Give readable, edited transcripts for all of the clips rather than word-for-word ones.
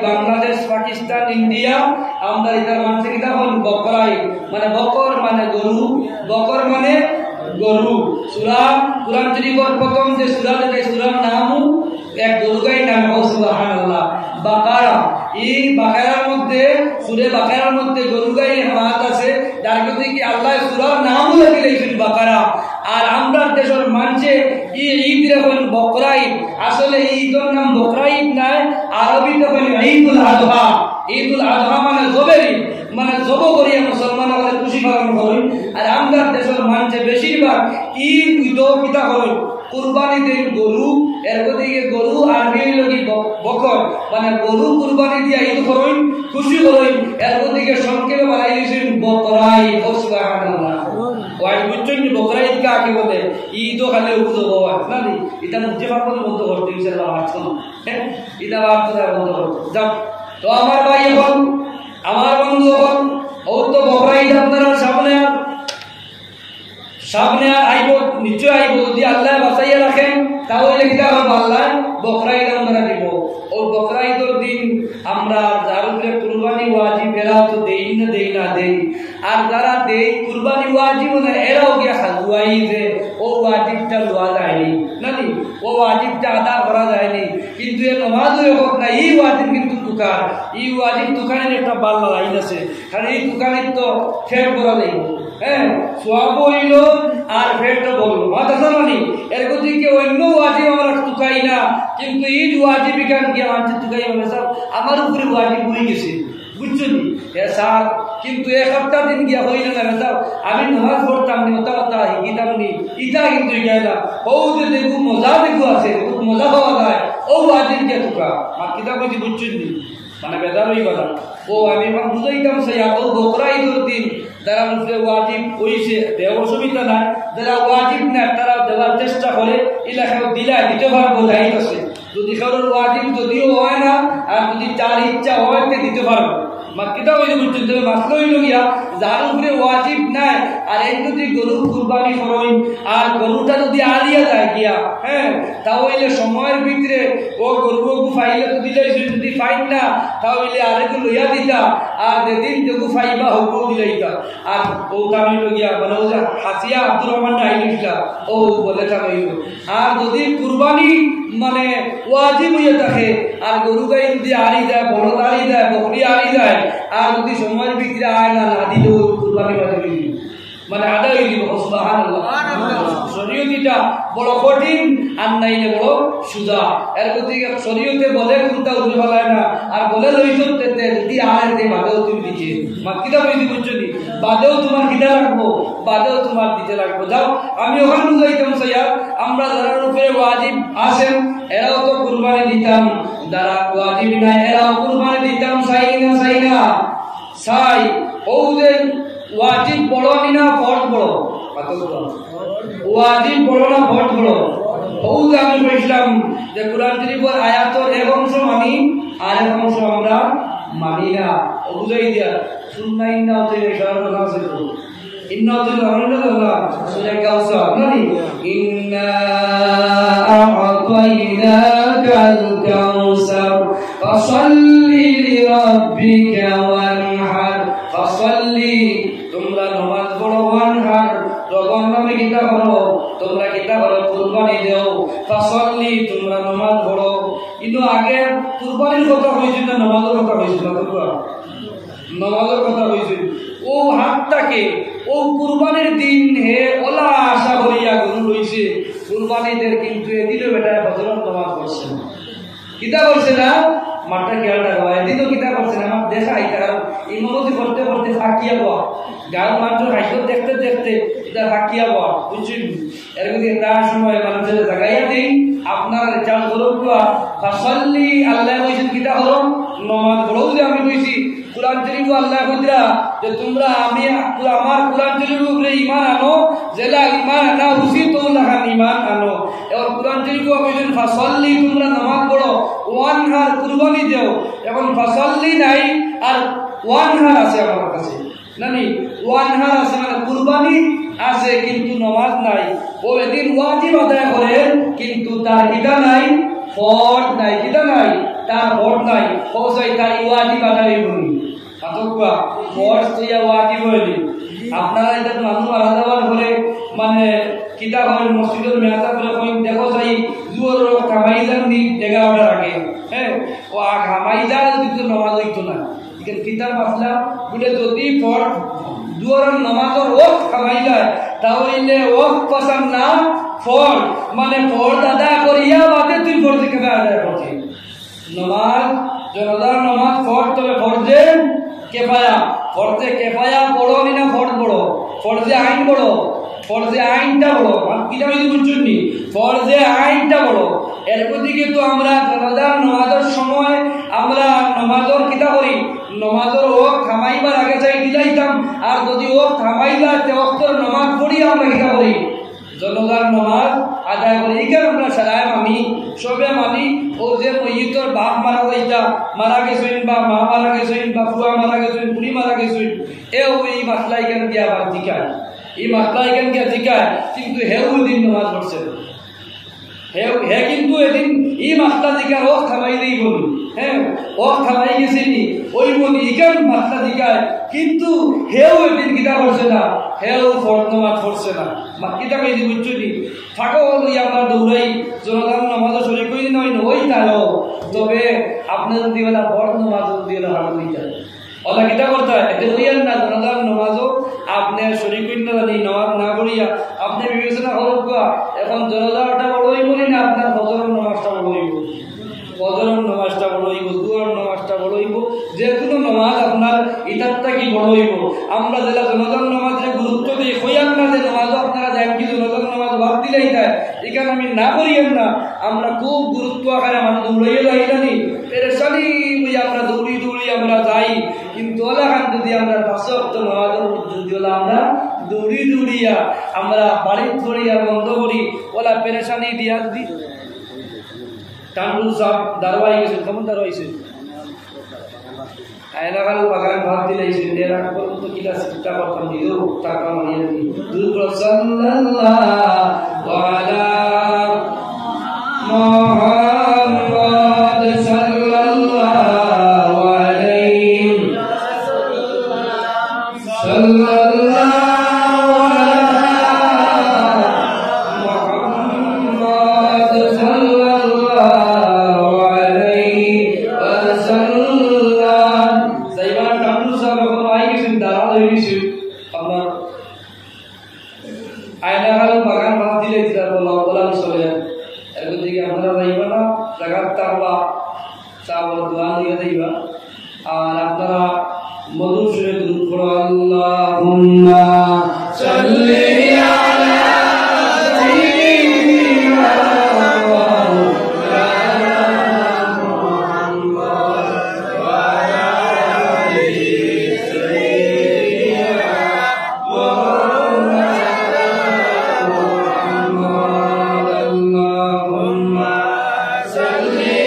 Bangladesh, Pakistan, India আমরা এটার মানুষের কিতা হল বকরাই, মানে বকর মানে গরু, বকর মানে গরু। সূরা কুরআন শরীফের প্রথম যে সূরা আছে সূরার নাম এক গরুগাই নাম সুবহানাল্লাহ বাকারা। এই বাকারার মধ্যে সূরা বাকারার মধ্যে গরুগাই হাত আছে, যার মধ্যে কি আল্লাহ সূরার নাম লিখে দিয়েছেন বাকারা। আর আমরা দেশের মানুষে এই ঈদ এখন বকরা ঈদ, আসলে ঈদের নাম বকরা ঈদ নাই, আরবিতে বলে ঈদুল আযহা। ঈদুল আযহা মানে জবের ঈদ, মানে জব করিয়া মুসলমানরা খুশি পালন করেন। আর আমরা দেশের মানুষে বেশিরভাগ ঈদ কিতা করেন কুরবানি দেন গরু, এর দিকে গরু আরবি লগি বকর, মানে গরু কুরবানি দিয়া ঈদ করেন, খুশি করেন। এর দিকে সংক্ষেপে বানাই দিয়েছেন বকরা ঈদ। সুবহানাল্লাহ। ওই বুঝছেন বকরা ঈদ কাকে বলে? ঈদও খালি উজব হয় না নি, এটা মুজে পারবো বন্ধ করতে ইনশাআল্লাহ আসুন। হ্যাঁ, এটা আপনারা বন্ধ করতে যাও। তো আমার ভাই এখন আমার বন্ধু এখন ও তো বকরা ঈদ আপনারা সামনে আইব, নিশ্চয় আইব, যদি আল্লাহ বাঁচাইয়া রাখেন তাহলে কিতা হবে, আল্লাহ বকরা ঈদ আমরা দিব। ও বকরা ঈদের দিন আমরা যার উপরে কুরবানি ওয়াজিব এরাও তো দেই না দেই, আর যারা দেই কুরবানি ওয়াজিব না এরাও গিয়া খাজুয়াই যে ও ওয়াজিবটা লওয়া যায়নি নানি, ও ওয়াজিবটা আদা করা যায়নি। কিন্তু এ নমাজও হোক না, এই ওয়াজিব কিন্তু দোকান, এই ওয়াজিব দোকানের একটা বাল্লা লাইন আছে, কারণ এই দোকানের তো ফের করা যাইব। হ্যাঁ, সোয়াব হইল আর ফেরটা বললো মাথা জানানি। এর দিকে অন্য ওয়াজিব আমরা টুকাই না, কিন্তু ঈদ ওয়াজিব বিজ্ঞান গিয়ে মানছে টুকাই হবে স্যার, আমার উপরে ওয়াজিব হয়ে গেছে, বুঝছো নি স্যার। কিন্তু এক সপ্তাহ দিন গিয়া হইল না স্যার, আমি নামাজ পড়তাম নি, ওটা কথা শিখিতাম নি, ইটা কিন্তু গেলা ও যে দেখু মজা দেখু আছে, খুব মজা পাওয়া যায়, ও ওয়াজিব গিয়া টুকা আর কিতাব বুঝি, বুঝছো নি, মানে বেদার হয়ে গেল। ও আমি বুঝাইতাম সে ও বকরা ঈদের দিন যারা মুসলিম ওয়াজিব হইছে দেওয়ার অসুবিধা নাই, যারা ওয়াজিব না তারা দেওয়ার চেষ্টা করে, এলাকাও দিলা দিতে পারবো দায়িত্ব আছে। যদি কারোর ওয়াজিব যদিও হয় না, আর যদি তার ইচ্ছা হয় দিতে পারবো। কিতাব হইলে বুঝছেন, তবে মাসলা হইল গিয়া যার উপরে ওয়াজিব নাই আর এই যদি গরু কুরবানি করেন আর গরুটা যদি আলিয়া যায় গিয়া, হ্যাঁ, তাহলে সময়ের ভিতরে ও গরু ফাইলে তো দিলে, যদি ফাইন না তাহলে আরেকটু লইয়া দিতা, আর যেদিন যোগু ফাইবা হোক দিলাইতা। আর ও তামিল গিয়া মানে ও যে হাসিয়া আব্দুর রহমান আইলিসা ও বলে তামিল। আর যদি কুরবানি মানে ওয়াজিব হইয়া থাকে আর গরু গাই যদি আড়ি যায়, বলদ আড়ি যায়, বকরি আড়ি যায়, আর যদি সময়ের ভিতরে আয় না না দিলেও কুরবানি বাজে মানে আদায় হয়ে দিব। সুবহানাল্লাহ। শরীয়তটা বড় কঠিন আর নাইলে বড় সুজা। এর দিকে শরীয়তে বলে কোনটা উঠে ফেলায় না, আর বলে লইছো যদি আয় যে বাদেও তুমি দিচ্ছে কিতা বইতে বুঝছো নি, বাদেও তোমার কিতা রাখবো, বাদেও তোমার দিতে লাগবো। যাও আমি ওখানে বুঝাইতাম সৈয়া, আমরা যারা উপরে ওয়াজিব আসেন এরাও তো কুরবানি দিতাম, যারা ওয়াজিব নাই এরাও কুরবানি দিতাম। চাই না চাই ও যে ওয়াজিব বড় না ফরজ বড়, ওয়াজিব বড় না ফরজ বড়? ও যে আমি বলছিলাম যে কুরআন শরীফের আয়াতের এক অংশ মানি আর এক অংশ আমরা মানি না। ও বুঝাই দিয়া সুন্নাহ ইন্না হতে ইশারা করা আছে তো ইন্না হতে আল্লাহ সূরা কাউসার নানি ইন্না আ'তাইনাকাল কাউসার ফাসাল্লি লিরাব্বিকা ওয়ানহার। ফাসাল্লি তোমরা নামাজ পড়ো, ওয়ানহার যখন আমি কিতা করো তোমরা কিতা করো কুরবানি দেও। ফাসাল্লি তোমরা নামাজ পড়ো। কিন্তু আগে কুরবানির কথা হয়েছিল না নামাজের কথা হয়েছিল? নামাজের কথা হয়েছিল। ও হাতটাকে ও কুরবানির দিন হে ওলা আশা করিয়া গরু রয়েছে কুরবানিদের, কিন্তু এদিনও বেটা ফজরের নামাজ পড়ছে না, কিতা করছে না মাঠটা খেয়াল রাখবা। এদিনও কিতা করছে না আমার দেখা আইতা, কারণ ইমামতি করতে করতে ফাঁকিয়া বয়া গাঁর মানুষের হাইট দেখতে দেখতে এটা ফাঁকিয়া বয়া, বুঝছেন? এর মধ্যে তার সময় মানুষের জাগাইয়া দিই আপনার চাল গরম ফাসাল্লি আল্লাহ কইছেন কিতা হলো নমাজ পড়ো। যে আমি কইছি কুরআন শরীফ আল্লাহ কইরা যে তোমরা আমি আমার কুরআন শরীফের উপরে ঈমান আনো, যেলা ঈমান আনা উচিত তোমরা ঈমান আনো। এবং কুরআন শরীফ কইছেন ফাসাল্লি তোমরা নামাজ পড়ো, ওয়ানহার কুরবানি দেও। এখন ফাসাল্লি নাই আর ওয়ানহার আছে আমার কাছে নানি, ওয়ানহার আছে মানে কুরবানি আছে কিন্তু নামাজ নাই। ও এদিন ওয়াজিব আদায় করেন কিন্তু তার কিতা নাই, ফরজ নাই, কিতা নাই তার ভোট নাই পৌঁছাই তার ওয়াজি বানাই বলি আতকা ফোর্স তো ইয়া ওয়াজি বলি আপনারা এটা মানুষ মারা যাওয়ার পরে মানে কিতাব হয় মসজিদের মেয়াদা করে কই দেখো যাই জুয়ার কামাইজান নি 11টার আগে হ্যাঁ ও কামাইজান কিন্তু নামাজ হইতো না কিন্তু কিতাব মাসলা বলে যদি ফোর্স জুয়ার নামাজের ওয়াক্ত কামাই যায় তাহলে ওয়াক্ত পছন্দ না ফোর্স মানে ফোর্স আদায় করিয়া বাদে তুই ফোর্স কিভাবে আদায় করছিস নামাজ জনদার নামাজ ফরজ তবে ফরজে কেফায়া বড় না ফরজ বড় ফরজে আইন বড় ফরজে আইনটা বড় কিটা বুঝি বুঝছেন নি ফরজে আইনটা বড় এর দিকে তো আমরা জনদার নামাজের সময় আমরা নামাজের কিটা করি নামাজের ওয়াক্ত থামাইবার আগে চাই দিলাইতাম আর যদি ওয়াক্ত থামাইলা তে ওয়াক্তের নামাজ পড়ি আমরা কিটা করি জনদার নামাজ আদায় করি এখানে আমরা সারায় মানি সবে মানি ও যে মইয়িতর বাপ মারা গেছেন বা মা মারা গেছেন বা ফুয়া মারা গেছেন বুড়ি মারা গেছেন এও এই মাসলা এখানে দিয়া আবার জিকায় এই মাসলা এখানে দিয়া জিকায় কিন্তু হেও দিন নামাজ পড়ছে হে কিন্তু এদিন এই মাসলা জিকার ও খামাইলেই বলুন হ্যাঁ ও খামাই গেছিনি ওই বলি এখান মাসলা জিকায় কিন্তু হেও এদিন কিতা করছে না হেও ফরজ নামাজ পড়ছে না কিতা কইছি বুঝছো নি ফাঁকা হলি আমরা দৌড়াই জনদার নামাজও শরীর করি নয় ওই তাহলে তবে আপনার যদি বেলা ফরজ নামাজ দিয়ে হারাম হয়ে যায় ওলা কিতা করতে হয় এতে হইয়ার না জনদার নামাজও আপনার শরীর করি না জানি নামাজ না করিয়া আপনি বিবেচনা করুক এখন জনদারটা বড় হইব না আপনার ফজরের নামাজটা বড় হইব ফজরের নামাজটা বড় হইব দুয়ার নামাজটা বড় হইব যে কোনো নামাজ আপনার ইটারটা কি বড় হইব আমরা যেটা জনদার নামাজের গুরুত্ব দিই হইয়ার না যে নামাজও আপনারা দেন কি জনদার নামাজ বাদ দিলেই দেয় এখানে আমি না করিয়েন না আমরা খুব গুরুত্ব আকারে আমরা দৌড়াইয়ে যাই জানি পেরেশানি বুঝে আমরা দৌড়ি আমরা যাই কিন্তু ওলাখান যদি আমরা 5 ওয়াক্ত নামাজের যদি আমরা দৌড়িয়া আমরা বাড়ি ধরিয়া বন্ধ করি ওলা পেরেশানি দিয়া দি টান্ডুল সাহেব দারওয়াই গেছেন কেমন দারওয়াইছে আয়নাগাল বাগান ভাত দিলাইছেন এর আগ পর্যন্ত কিলা চিন্তা করতাম দিও টাকা মারিয়ে দি দুর সাল্লাল্লাহু আলা মুহাম্মদ সাল্লাল্লাহু আলাইহি সাল্লাল্লাহু আর আপনারা মধুর সুরে দুরূদ পড়ো আল্লাহুম্মা সাল্লি আলা সাইয়্যিদিনা মুহাম্মদ ওয়া আলা আলিহি সাইয়্যিদিনা মুহাম্মদ আল্লাহুম্মা সাল্লি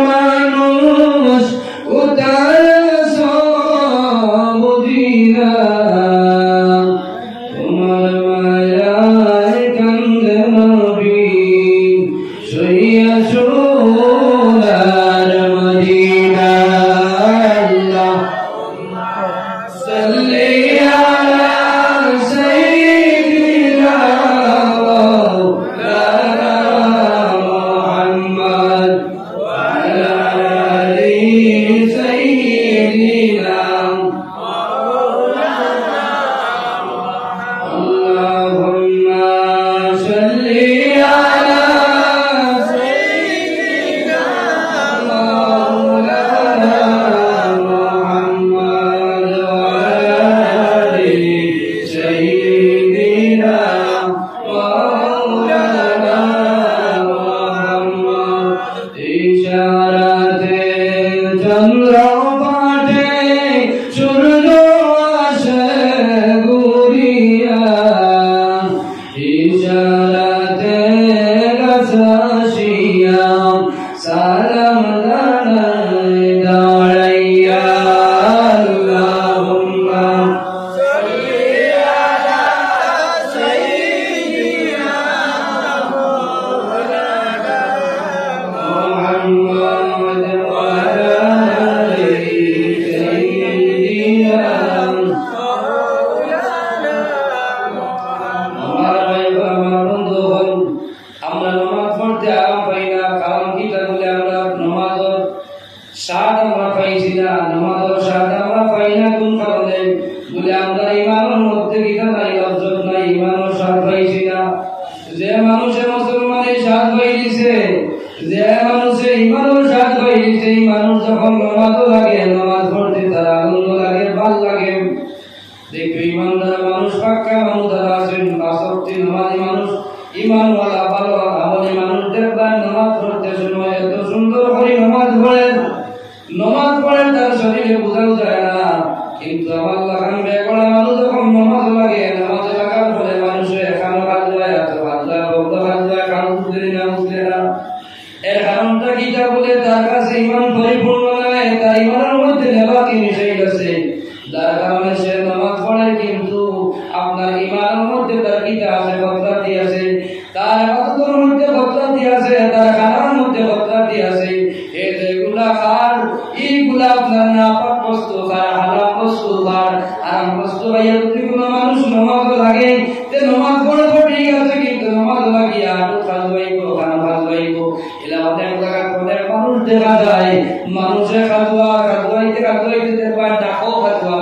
মানুষ উদার চন্দ্র পাঠে সূর্য আসে ঘুরিয়া ইশারাতে গাছাশিয়া সালাম জানাই দাঁড়াইয়া আল্লাহুম্মা সাল্লি আলা সাইয়্যিদিনা মুহাম্মাদ ওয়া আলা আলি সাইয়্যিদিনা আমার ভাই আমার বন্ধু হল আমরা নামাজ পড়তে আরাম পাই না, কারণ কি বলে আমরা নামাজের স্বাদ আমরা পাইছি না, নামাজের স্বাদ আমরা পাই না কোন কারণে বলে আমরা ইমানের মধ্যে কিনা নাই, লজ্জত নাই, ইমানের স্বাদ পাইছি না। যে মানুষে মুসলমানের স্বাদ পাইছে, যে মানুষে ইমানের স্বাদ পাইছে, এই মানুষ যখন নামাজ লাগে, নামাজ পড়তে তার আনন্দ লাগে, ভাল লাগে। দেখবে ইমানদার মানুষ, পাক্কা মানুষ যারা আছেন, আসক্তি নামাজি মানুষ, ইমানওয়ালা ভালো আমলি মানুষ দেখবেন নামাজ পড়তে সময় এত সুন্দর করে নামাজ পড়েন, নামাজ পড়েন তার শরীরে বোঝাও যায় না। কিন্তু আমার লাগান বেগড়া মানুষ যখন নামাজ লাগে, নামাজ লাগার পরে মানুষের এখানে কাজ হয়, এত কাজ হয়, বদ্ধ কাজ হয়, কারণ বুঝলে না বুঝলে না। এর কারণটা কিটা বলে তার কাছে ইমান পরিপূর্ণ নয়, তার ইমানের মধ্যে নেবাকি মিশে গেছে, যার কারণে সে নামাজ পড়ে কিন্তু আপনার ইমানের মধ্যে তার কিটা আছে, বদলাতি আছে, তার ইবাদতের মধ্যে বদলাতি আছে, তার খানার মধ্যে বদলাতি আছে। এই যেগুলা খার, এইগুলা আপনার নাপাক বস্তু খার, হারাম বস্তু খার, হারাম বস্তু ভাইয়া যদি কোনো মানুষ নামাজ লাগে, তে নামাজ পড়ে ঠিক আছে, কিন্তু নামাজ লাগিয়া আটু খাজবাইব, খানা খাজবাইব, এলা অনেক জায়গায় অনেক মানুষ দেখা যায়, মানুষের খাজবাইতে দেখবা নাকও খাজবা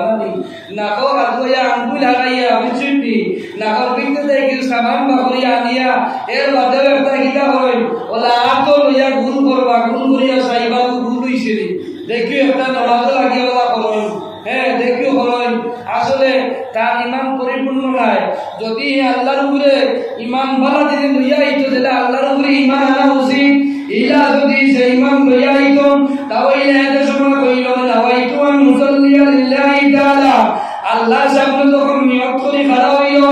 নাকও খাজবাইয়া আঙ্গুল হারাইয়া বিচ্ছিন্নি নাকর পিঠতে দেখি সামান বাকরিয়া আনিয়া এর বাদেও একটা গীতা হয় ওলা আতো লইয়া গুরু করবা, গুরু করিয়া সাইবা গুরু হইছে দেখিও একটা নামাজ লাগিয়া ওলা করই, হ্যাঁ দেখিও করই, আসলে তার ইমান পরিপূর্ণ নাই। যদি আল্লাহর উপরে ইমান ভালো দিলে লইয়া আইতো, যেটা আল্লাহর উপরে ইমান আনা উচিত, ইলা যদি সে ইমান লইয়া আইতো তাহলে এত সময় কইল না হয়তো আমি মুসাল্লিয়া লিল্লাহি তাআলা, আল্লাহর সামনে যখন নিয়ত করে খাড়া হইল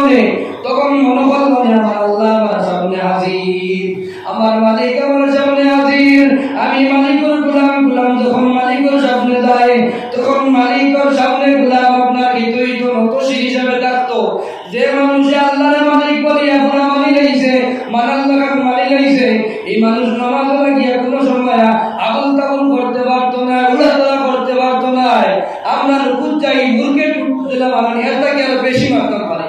তখন মনে করল আমার আল্লাহ আমার সামনে হাজির, আমার মালিক আমার সামনে হাজির, আমি মালিকের গোলাম, গোলাম যখন মালিকের সামনে যায় তখন মালিকের সামনে গোলাম আপনার হিতই তো নতশি হিসাবে ডাকতো। যে মানুষে আল্লাহর মালিক বলি এখন মানি লাইছে, মানার লাগান মানি লাইছে, এই মানুষ নামাজ লাগিয়া কোনো সময় আবুল তাবুল করতে পারতো না, উড়াধরা করতে পারতো না। আমরা রুকুত যাই মুরগে টুট দিলাম, আমার এটাকে আরো বেশি মারতে পারে,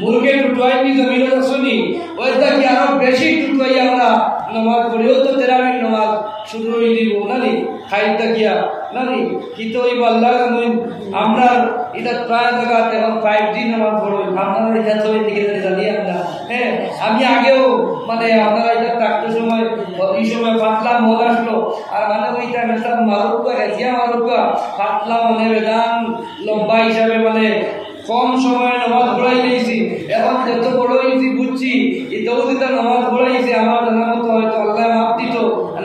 মুরগে টুটুয়াই নি জমিনে শুনি ওইটাকে আরো বেশি টুটুয়াই আমরা নামাজ পড়িও তো তেরাবির নামাজ শুরু হয়ে দিব নানি খাইতা কিয়া নানি কি তো এই আল্লাহ আমরা এটা প্রায় জায়গাতে এখন 5G নামাজ পড়ো, আপনারা এটা তো এদিকে জানি আমরা। হ্যাঁ আমি আগেও মানে আপনারা এটা থাকতে সময় এই সময় পাতলা মদ আসলো, আর মানে ওই টাইমে সব মারুকা রেজিয়া মারুকা পাতলা মানে বেদান লম্বা হিসাবে মানে কম সময়ে নামাজ পড়াই দিয়েছি, এখন যত বড় হয়েছি বুঝছি এই দৌদিতা নামাজ পড়াইছি আমার জানা মতো হয়তো আল্লাহ মাফ দিত,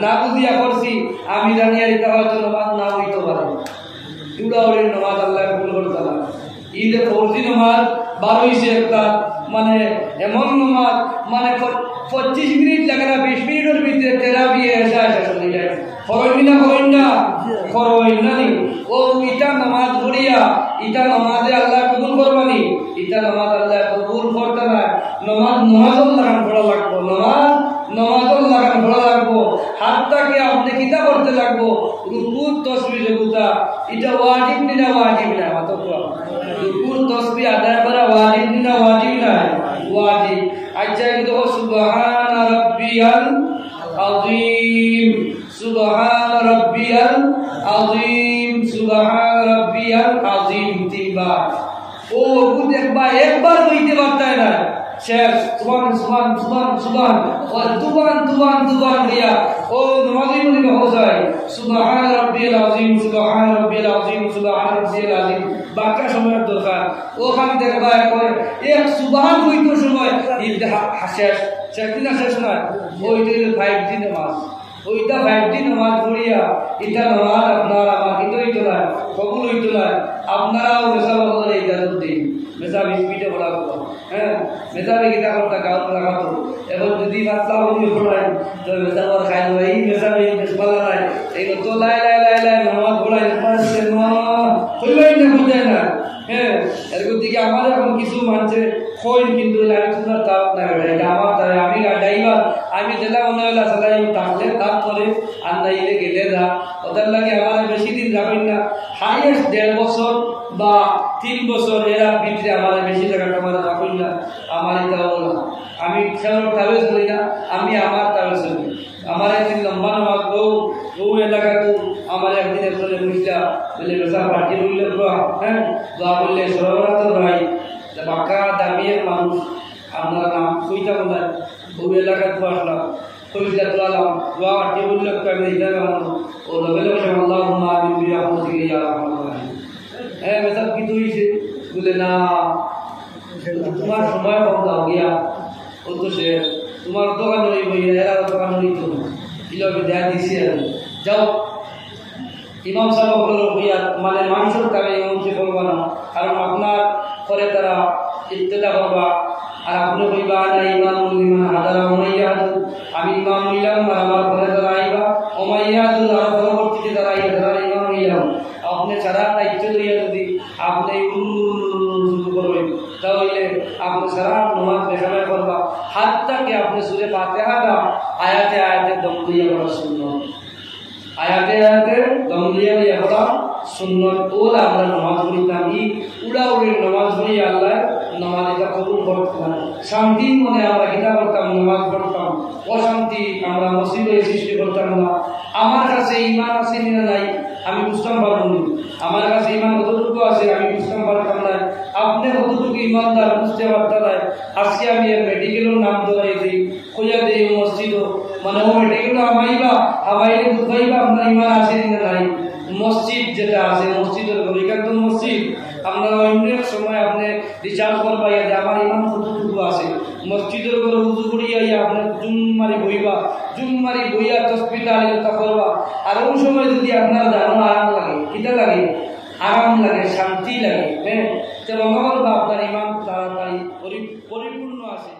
না বুঝিয়া করছি আমি জানি আর এটা হয়তো নামাজ না হইতে পারে, উড়াউড়ির নামাজ আল্লাহ কবুল করতে না। ঈদে ফরজি নামাজ 12 হইছে একটা মানে এমন নামাজ মানে 25 মিনিট লাগে না, 20 মিনিটের ভিতরে তেরাবি এসে চলে যায়, করই না করই না নি ও ইটা নামাজ পড়িয়া ইটা নামাজে আল্লাহ কবুল করবানি, ইটা নামাজ আল্লাহ কবুল করতে না, নামাজ লাগান পড়া লাগবো, নামাজ লাগান পড়া লাগবো, হাতটাকে আপনি কিতা করতে লাগবো, রুকুর তসবিহ যেগুলা এটা ওয়াজিব না ওয়াজিব না, রুকুর তসবিহ আদায় করা ওয়াজিব না ওয়াজিব না ওয়াজিব। আচ্ছা কিন্তু সুবহান রাব্বিয়াল আযীম, সুবহান রাব্বিয়াল আযীম, সুবহান রাব্বিয়াল আযীম তিনবার, ও একবার হইতে পারতায় না, শেষ সুবহান সুবহান সুবহান সুবহান ও দুবার দিয়া ও নামাজি মধ্যে হয়ে যায় সুবহান রাব্বিয়াল আযীম, সুবহান রাব্বিয়াল আযীম, সুবহান রাব্বিয়াল আযীম, বাকি সময়ের দরকার ওখান দেখবা করে এক সুবহান হইতো সময় শেষ শেষ দিন শেষ নয়, ওই দিন 5 দিন নামাজ ওইটা 5 দিন নামাজ পড়িয়া এটা নামাজ আপনার আমার কিন্তু হইতো না কবুল হইতো না আপনারাও মেসাবা করে ইজাজত দিন মেসাব স্পিডে বলা কথা হ্যাঁ মেসাবে কিতা করতা গাঁত লাগাতো এখন যদি মাতলা বলি পড়াই তো মেসাবার খাই এই মেসাবে মেসবালা নাই এই তো লাই লাই লাই লাই নামাজ পড়াই পারছে না কইলাই না বুঝায় না হ্যাঁ এরকম দিকে আমাদের এখন কিছু মানছে কইন কিন্তু আমি তোমার তাপ না এটা আমার তাই আমি ড্রাইভার আমি যেটা মনে হলো সবাই তাহলে তাপ করে আর নাইলে গেলে না ওদের লাগে আমার বেশি দিন যাবেন না হাইয়েস্ট 1.5 বছর বা 3 বছর এরা ভিতরে আমার বেশি টাকা কামাতে যাবেন না আমার এটা হলো আমি খেলার তাবে চলি না আমি আমার তাবে চলি আমার একদিন লম্বা নামাজ বউ এলাকা তো আমার একদিন বলে বুঝলা বলে বেসা পার্টি বললে হ্যাঁ দোয়া বললে সরবরাহ ভাই বাঁকা দামিয়ে মানুষ আপনার নাম কইটা বলেন বউ এলাকা তো আসলাম কইটা তোলালাম দোয়া পার্টি বললে আমি দিতে ও লগে লগে আল্লাহ আমিন বিয়া হতে গিয়ে হ্যাঁ বেসা কি তুইছে বলে না তোমার সময় কম দাও গিয়া ও তো সে তোমার দোকান ওই বই এরা দোকান ওই তো কিভাবে দেয়া দিছি যাও ইমাম সাহেব হইয়া মানে মানুষের কামে ইমামকে বলবা না কারণ আপনার পরে তারা ইত্তেদা করবা আর আপনি কইবা না ইমামুল ইমান হাদারা উমাইয়াদ আমি ইমাম হইলাম আর আমার পরে তারা আইবা উমাইয়াদ আর পরবর্তীতে তারা আইয়া তারা ইমাম হইলাম আপনি সারা দায়িত্ব লইয়া যদি আপনি করবেন তাহলে আপনি সারা নামাজ বেহামে করবা হাত্তাকে আপনি সূরা ফাতিহাটা আয়াতে আয়াতে দম দিয়ে পড়া সুন্নাত আয়াতে আয়াতে দম দিয়ে পড়া সুন্নাত ওলা আমরা নামাজ পড়িতাম ই উড়াউড়ির নামাজ পড়ি আল্লাহ নামাজ এটা কবুল করতেন শান্তি মনে আমরা কিতা করতাম নামাজ পড়তাম অশান্তি আমরা মসজিদে সৃষ্টি করতাম না আমার কাছে ঈমান আছে না নাই আমি বুঝতাম পারব না আমার কাছে ঈমান কতটুকু আছে আমি বুঝতাম পারতাম না আপনি কতটুকু ঈমানদার বুঝতে পারতাম না আজকে আমি মেডিকেলের নাম ধরাই দিই খোঁজা দিই মসজিদ মানে ও মেডিকেল আমাইলে বুঝাইবা আপনার ঈমান আছে না নাই মসজিদ যেটা আছে মসজিদের এখান তো মসজিদ আপনার অনেক সময় আপনি রিচার্জ করবা যে আমার ইমান কতটুকু আছে মসজিদের ঘরে উজু করিয়া আপনি জুম মারি বইয়া তসবিহ তাহলিল করবা আর ওই সময় যদি আপনার জানো আরাম লাগে কিটা লাগে আরাম লাগে শান্তি লাগে হ্যাঁ তো আপনার ইমান তাড়াতাড়ি পরিপূর্ণ আছে।